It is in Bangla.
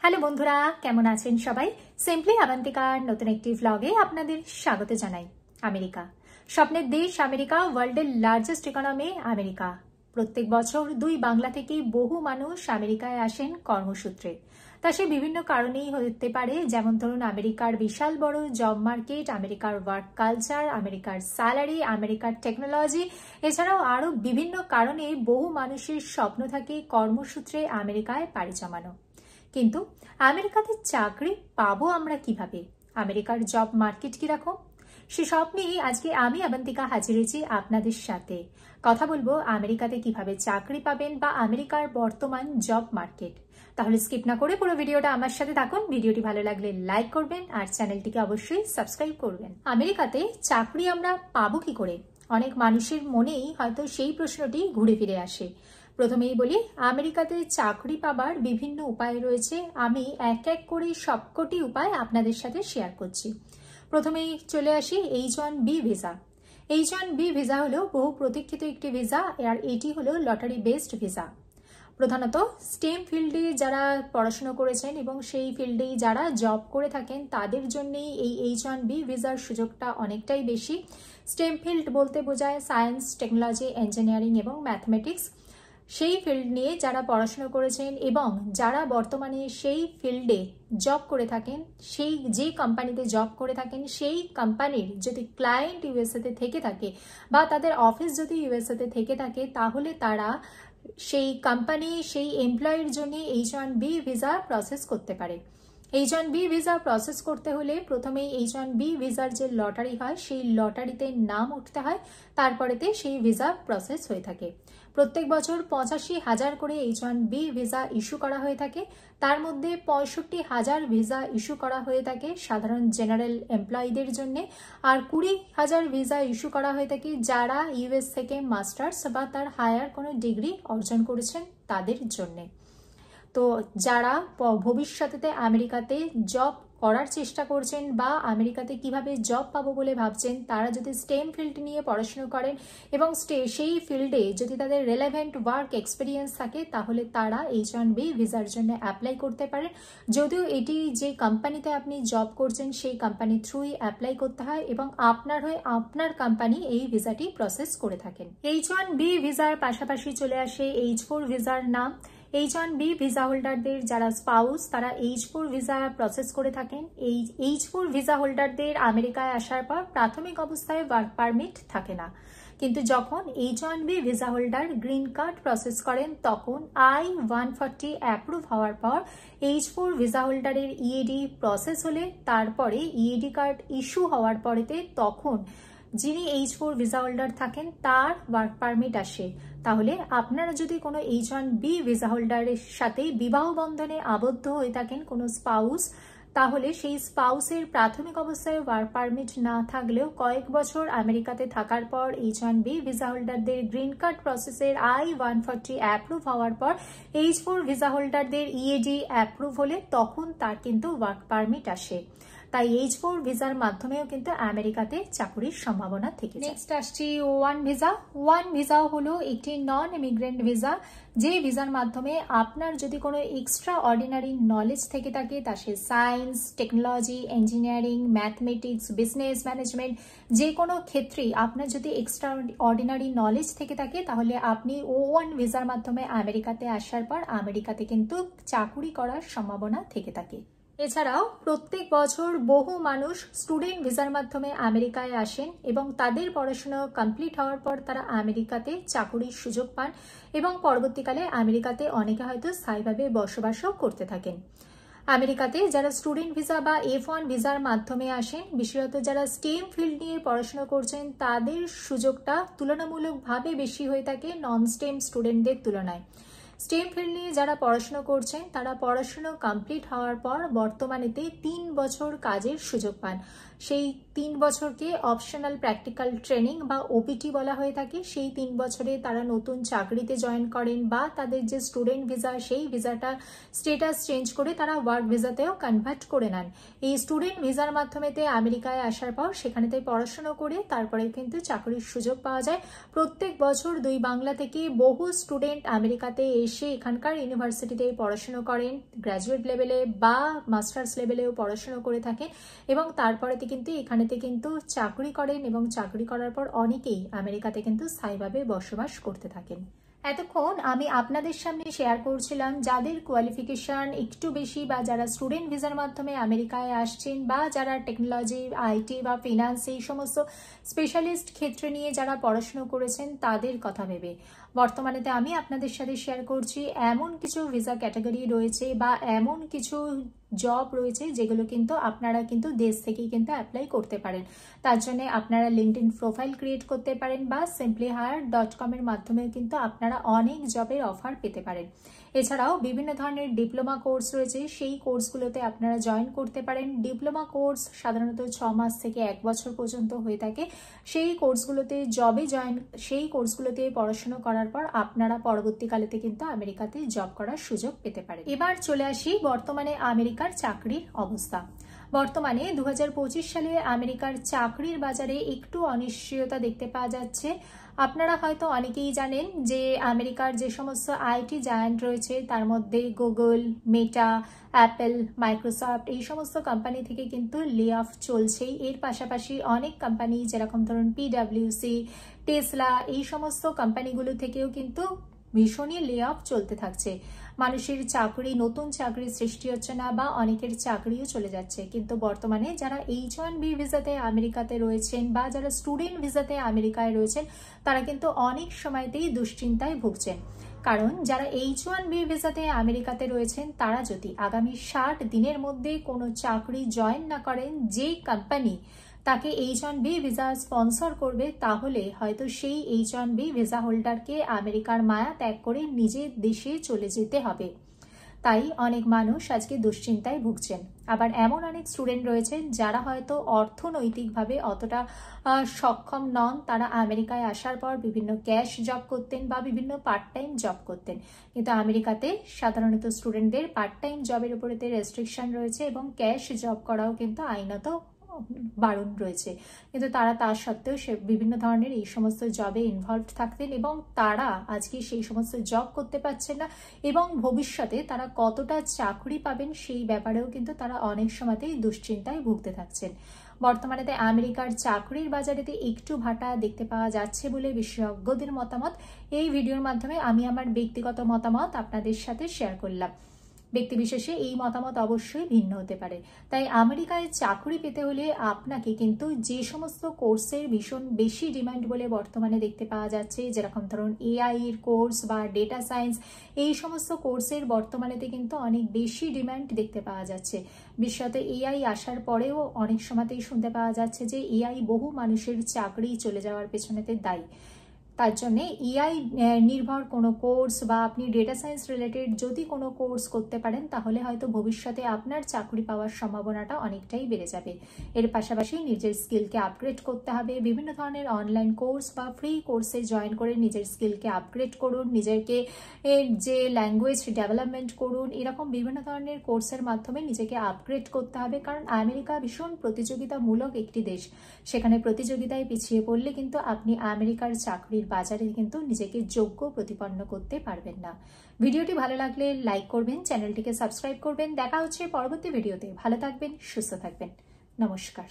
হ্যালো বন্ধুরা, কেমন আছেন সবাই? সিম্পলি আবান্তিকার নতুন একটি ভ্লগে আপনাদের স্বাগত জানাই। আমেরিকা, স্বপ্নের দেশ আমেরিকা, ওয়ার্ল্ডের লার্জেস্ট ইকোনমি আমেরিকা। প্রত্যেক বছর দুই বাংলা থেকে বহু মানুষ আমেরিকায় আসেন কর্মসূত্রে। তা সে বিভিন্ন কারণেই হতে পারে, যেমন ধরুন আমেরিকার বিশাল বড় জব মার্কেট, আমেরিকার ওয়ার্ক কালচার, আমেরিকার স্যালারি, আমেরিকার টেকনোলজি, এছাড়াও আরও বিভিন্ন কারণে বহু মানুষের স্বপ্ন থাকে কর্মসূত্রে আমেরিকায় পাড়ি জমানো। কিন্তু আমেরিকাতে চাকরি পাবো আমরা কিভাবে? আমেরিকার জব মার্কেট কিরকম? সেসব নিয়ে আজকে আমি আবান্তিকা হাজির হয়েছি আপনাদের সাথে। কথা বলবো আমেরিকাতে কিভাবে চাকরি পাবেন বা আমেরিকার বর্তমান জব মার্কেট। তাহলে স্কিপ না করে পুরো ভিডিওটা আমার সাথে থাকুন। ভিডিওটি ভালো লাগলে লাইক করবেন আর চ্যানেলটিকে অবশ্যই সাবস্ক্রাইব করবেন। আমেরিকাতে চাকরি আমরা পাবো কি করে? অনেক মানুষের মনেই হয়তো সেই প্রশ্নটি ঘুরে ফিরে আসে। প্রথমেই বলি, আমেরিকাতে চাকরি পাবার বিভিন্ন উপায় রয়েছে। আমি এক এক করে সবকটি উপায় আপনাদের সাথে শেয়ার করছি। প্রথমেই চলে আসি H-1B ভিসা। H-1B ভিসা হলো বহু প্রতীক্ষিত একটি ভিসা, আর এটি হলো লটারি বেসড ভিসা। প্রধানত স্টেম ফিল্ডে যারা পড়াশোনা করেছেন এবং সেই ফিল্ডেই যারা জব করে থাকেন তাদের জন্যই এই H-1B ভিসার সুযোগটা অনেকটাই বেশি। স্টেম ফিল্ড বলতে বোঝায় সায়েন্স, টেকনোলজি, ইঞ্জিনিয়ারিং এবং ম্যাথমেটিক্স। সেই ফিল্ড নিয়ে যারা পড়াশোনা করেছেন এবং যারা বর্তমানে সেই ফিল্ডে জব করে থাকেন, সেই যে কোম্পানিতে জব করে থাকেন সেই কোম্পানির যদি ক্লায়েন্ট ইউএসএতে থেকে থাকে বা তাদের অফিস যদি ইউএসএতে থেকে থাকে, তাহলে তারা সেই কোম্পানি সেই এমপ্লয়ির জন্য H-1B ভিসা প্রসেস করতে পারে। H-1B ভিসা প্রসেস করতে হলে প্রথমেই H-1B ভিসার যে লটারি হয় সেই লটারিতে নাম উঠতে হয়, তারপরেতে সেই ভিসা প্রসেস হয়ে থাকে। প্রত্যেক বছর 85,000 করে H-1B ভিসা ইস্যু করা হয়ে থাকে। তার মধ্যে 65,000 ভিসা ইস্যু করা হয়ে থাকে সাধারণ জেনারেল এমপ্লয়ীদের জন্য, আর 20,000 ভিসা ইস্যু করা হয়ে থাকে যারা ইউএস থেকে মাস্টার্স বা তার হায়ার কোনো ডিগ্রি অর্জন করেছেন তাদের জন্যে। তো যারা ভবিষ্যতে আমেরিকাতে জব করার চেষ্টা করছেন বা আমেরিকাতে কিভাবে জব পাবো বলে ভাবছেন, তারা যদি স্টেম ফিল্ড নিয়ে পড়াশোনা করেন এবং সেই ফিল্ডে যদি তাদের রেলেভেন্ট ওয়ার্ক এক্সপিরিয়েন্স থাকে, তাহলে তারা H-1B ভিসার জন্য অ্যাপ্লাই করতে পারেন। যদিও এটি যে কোম্পানিতে আপনি জব করছেন সেই কোম্পানির থ্রুই অ্যাপ্লাই করতে হয় এবং আপনার হয়ে আপনার কোম্পানি এই ভিসাটি প্রসেস করে থাকেন। H-1B ভিসার পাশাপাশি চলে আসে H-4 ভিসার নাম। H-1B ভিসা হোল্ডারদের যারা স্পাউস, তারা H-4 ভিসা প্রসেস করে থাকেন। এই H-4 ভিসা হোল্ডারদের আমেরিকায় আসার পর প্রাথমিক অবস্থায় ওয়ার্ক পারমিট থাকে না, কিন্তু যখন H-1B visa holder green card process করেন তখন I-140 অ্যাপ্রুভ হওয়ার পর H-4 ভিসা হোল্ডারের ইএডি প্রসেস হলে তারপরে ইএডি কার্ড ইস্যু হওয়ার পরেতে তখন যিনি H-4 ভিসা হোল্ডার থাকেন তার ওয়ার্ক পারমিট আসে। তাহলে আপনারা যদি কোনো H-1B ভিসা হোল্ডারের সাথে বিবাহ বন্ধনে আবদ্ধ হয়ে থাকেন কোনো স্পাউস, তাহলে সেই স্পাউসের প্রাথমিক অবস্থায় ওয়ার্ক পারমিট না থাকলেও কয়েক বছর আমেরিকাতে থাকার পর H-1B ভিসা হোল্ডারদের গ্রিন কার্ড প্রসেসের I-140 অ্যাপ্রুভ হওয়ার পর H-4 ভিসা হোল্ডারদের ইএডি অ্যাপ্রুভ হলে তখন তার কিন্তু ওয়ার্ক পারমিট আসে। তাই H-4 ভিসার মাধ্যমেও কিন্তু আমেরিকাতে চাকরির সম্ভাবনা থেকে যায়। নেক্সট আসছি O-1 ভিসা। O-1 ভিসা হলো একটি নন ইমিগ্রেন্ট ভিসা, যে ভিসার মাধ্যমে আপনার যদি কোনো এক্সট্রা অর্ডিনারি নলেজ থেকে থাকে, তা সে science, technology, engineering, mathematics, business management, যে কোনো ক্ষেত্রেই আপনার যদি এক্সট্রা অর্ডিনারি নলেজ থেকে থাকে, তাহলে আপনি O-1 ভিসার মাধ্যমে আমেরিকাতে আসার পর আমেরিকাতে কিন্তু চাকরি করার সম্ভাবনা থেকে থাকে। এছাড়াও প্রত্যেক বছর বহু মানুষ স্টুডেন্ট ভিসার মাধ্যমে আমেরিকায় আসেন এবং তাদের পড়াশোনা কমপ্লিট হওয়ার পর তারা আমেরিকাতে চাকরির সুযোগ পান এবং পরবর্তীকালে আমেরিকাতে অনেকে হয়তো স্থায়ীভাবে বসবাসও করতে থাকেন। আমেরিকাতে যারা স্টুডেন্ট ভিসা বা F-1 ভিসার মাধ্যমে আসেন, বিশেষত যারা স্টেম ফিল্ড নিয়ে পড়াশোনা করছেন, তাদের সুযোগটা তুলনামূলকভাবে বেশি হয়ে থাকে নন স্টেম স্টুডেন্টদের তুলনায়। স্টেম ফিল্ড নিয়ে যারা পড়াশোনা করছেন তারা পড়াশোনা কমপ্লিট হওয়ার পর বর্তমানেতে 3 বছর কাজের সুযোগ পান। সেই 3 বছরকে অপশনাল প্র্যাকটিক্যাল ট্রেনিং বা ওপিটি বলা হয়ে থাকে। সেই 3 বছরে তারা নতুন চাকরিতে জয়েন করেন বা তাদের যে স্টুডেন্ট ভিসা সেই ভিসাটা স্টেটাস চেঞ্জ করে তারা ওয়ার্ক ভিসাতেও কনভার্ট করে নেন। এই স্টুডেন্ট ভিসার মাধ্যমেতে আমেরিকায় আসার পর সেখানেতে পড়াশোনা করে তারপরে কিন্তু চাকরির সুযোগ পাওয়া যায়। প্রত্যেক বছর 2 বাংলা থেকে বহু স্টুডেন্ট আমেরিকাতে এসে এখানকার ইউনিভার্সিটিতে পড়াশোনা করেন, গ্র্যাজুয়েট লেভেলে বা মাস্টার্স লেভেলেও পড়াশোনা করে থাকেন এবং তারপরেতে কিন্তু এখানেতে কিন্তু চাকরি করেন এবং চাকরি করার পর অনেকেই আমেরিকাতে কিন্তু স্থায়ীভাবে বসবাস করতে থাকেন। এতক্ষণ আমি আপনাদের সামনে শেয়ার করছিলাম যাদের কোয়ালিফিকেশন একটু বেশি বা যারা স্টুডেন্ট ভিসার মাধ্যমে আমেরিকায় আসছেন বা যারা টেকনোলজি, আইটি বা ফিনান্স এই সমস্ত স্পেশালিস্ট ক্ষেত্রে নিয়ে যারা পড়াশুনো করেছেন তাদের কথা ভেবে। বর্তমানেতে আমি আপনাদের সাথে শেয়ার করছি এমন কিছু ভিসা ক্যাটাগরি রয়েছে বা এমন কিছু জব রয়েছে যেগুলো কিন্তু আপনারা কিন্তু দেশ থেকেই কিন্তু অ্যাপ্লাই করতে পারেন। তার জন্য আপনারা লিঙ্কডইন প্রোফাইল ক্রিয়েট করতে পারেন বা simplyhire.com এর মাধ্যমে কিন্তু আপনারা অনেক জবের অফার পেতে পারেন। এছাড়াও বিভিন্ন ধরনের ডিপ্লোমা কোর্স রয়েছে, সেই কোর্সগুলোতে আপনারা জয়েন করতে পারেন। ডিপ্লোমা কোর্স সাধারণত 6 মাস থেকে 1 বছর পর্যন্ত হয়ে থাকে। সেই কোর্সগুলোতে সেই কোর্সগুলোতে পড়াশোনা করার পর আপনারা পরবর্তীকালেতে কিন্তু আমেরিকাতে জব করার সুযোগ পেতে পারেন। এবার চলে আসি বর্তমানে আমেরিকার চাকরির অবস্থা। বর্তমানে 2025 সালে আমেরিকার চাকরির বাজারে একটু অনিশ্চয়তা দেখতে পাওয়া যাচ্ছে। আপনারা হয়তো অনেকেই জানেন যে আমেরিকার যে সমস্ত আইটি জায়ান্ট রয়েছে তার মধ্যে গুগল, মেটা, অ্যাপেল, মাইক্রোসফট এই সমস্ত কোম্পানি থেকে কিন্তু লে অফ চলছেই। এর পাশাপাশি অনেক কোম্পানি যেরকম ধরুন পিডব্লিউসি, টেসলা এই সমস্ত কোম্পানিগুলো থেকেও কিন্তু ভীষণই লে অফ চলতে থাকছে। মানুষের চাকরি, নতুন চাকরির সৃষ্টি হচ্ছে না বা অনেকের চাকরিও চলে যাচ্ছে। কিন্তু বর্তমানে যারা H1B ভিসাতে আমেরিকাতে রয়েছেন বা যারা স্টুডেন্ট ভিসাতে আমেরিকায় রয়েছেন তারা কিন্তু অনেক সময়তেই দুশ্চিন্তায় ভুগছেন। কারণ যারা H1B ভিসাতে আমেরিকাতে রয়েছেন তারা যদি আগামী 60 দিনের মধ্যে কোনো চাকরি জয়েন না করেন, যেই কোম্পানি তাকে H1B ভিসা স্পন্সর করবে তাহলে হয়তো সেই H1B ভিসা হোল্ডারকে আমেরিকার মায়া ত্যাগ করে নিজের দেশে চলে যেতে হবে। তাই অনেক মানুষ আজকে দুশ্চিন্তায় ভুগছেন। আবার এমন অনেক স্টুডেন্ট রয়েছেন যারা হয়তো অর্থনৈতিকভাবে অতটা সক্ষম নন, তারা আমেরিকায় আসার পর বিভিন্ন ক্যাশ জব করতেন বা বিভিন্ন পার্ট টাইম জব করতেন। কিন্তু আমেরিকাতে সাধারণত স্টুডেন্টদের পার্ট টাইম জবের উপরেতে রেস্ট্রিকশন রয়েছে এবং ক্যাশ জব করাও কিন্তু আইনত বারণ রয়েছে। কিন্তু তারা তার সত্ত্বেও বিভিন্ন ধরনের এই সমস্ত জবে ইনভলভড থাকতেন এবং তারা আজকে সেই সমস্ত জব করতে পারছেন না এবং ভবিষ্যতে তারা কতটা চাকরি পাবেন সেই ব্যাপারেও কিন্তু তারা অনেক সময়তেই দুশ্চিন্তায় ভুগতে থাকছেন। বর্তমানে আমেরিকার চাকরির বাজারেতে একটু ভাটা দেখতে পাওয়া যাচ্ছে বলে বিশেষজ্ঞদের মতামত। এই ভিডিওর মাধ্যমে আমি আমার ব্যক্তিগত মতামত আপনাদের সাথে শেয়ার করলাম। ব্যক্তিবিশেষে এই মতামত অবশ্যই ভিন্ন হতে পারে। তাই আমেরিকায় চাকরি পেতে হলে আপনাকে কিন্তু যে সমস্ত কোর্সের ভীষণ বেশি ডিমান্ড বলে বর্তমানে দেখতে পাওয়া যাচ্ছে, যেরকম ধরুন এআই এর কোর্স বা ডেটা সায়েন্স এই সমস্ত কোর্সের বর্তমানেতে কিন্তু অনেক বেশি ডিমান্ড দেখতে পাওয়া যাচ্ছে। বিশেষত এআই আসার পরেও অনেক সময়তেই শুনতে পাওয়া যাচ্ছে যে এআই বহু মানুষের চাকরি চলে যাওয়ার পেছনেতে দায়ী। তার জন্য এআই নির্ভর কোনো কোর্স বা আপনি ডেটা সায়েন্স রিলেটেড যদি কোনো কোর্স করতে পারেন তাহলে হয়তো ভবিষ্যতে আপনার চাকরি পাওয়ার সম্ভাবনাটা অনেকটাই বেড়ে যাবে। এর পাশাপাশি নিজের স্কিলকে আপগ্রেড করতে হবে। বিভিন্ন ধরনের অনলাইন কোর্স বা ফ্রি কোর্সে জয়েন করে নিজের স্কিলকে আপগ্রেড করুন, নিজেকে যে ল্যাঙ্গুয়েজ ডেভেলপমেন্ট করুন, এরকম বিভিন্ন ধরনের কোর্সের মাধ্যমে নিজেকে আপগ্রেড করতে হবে। কারণ আমেরিকা ভীষণ প্রতিযোগিতামূলক একটি দেশ, সেখানে প্রতিযোগিতায় পিছিয়ে পড়লে কিন্তু আপনি আমেরিকার চাকরির বাজারে কিন্তু নিজেকে যোগ্য প্রতিপন্ন করতে পারবেন না। ভিডিওটি ভালো লাগলে লাইক করবেন, চ্যানেলটিকে সাবস্ক্রাইব করবেন। দেখা হচ্ছে পরবর্তী ভিডিওতে। ভালো থাকবেন, সুস্থ থাকবেন। নমস্কার।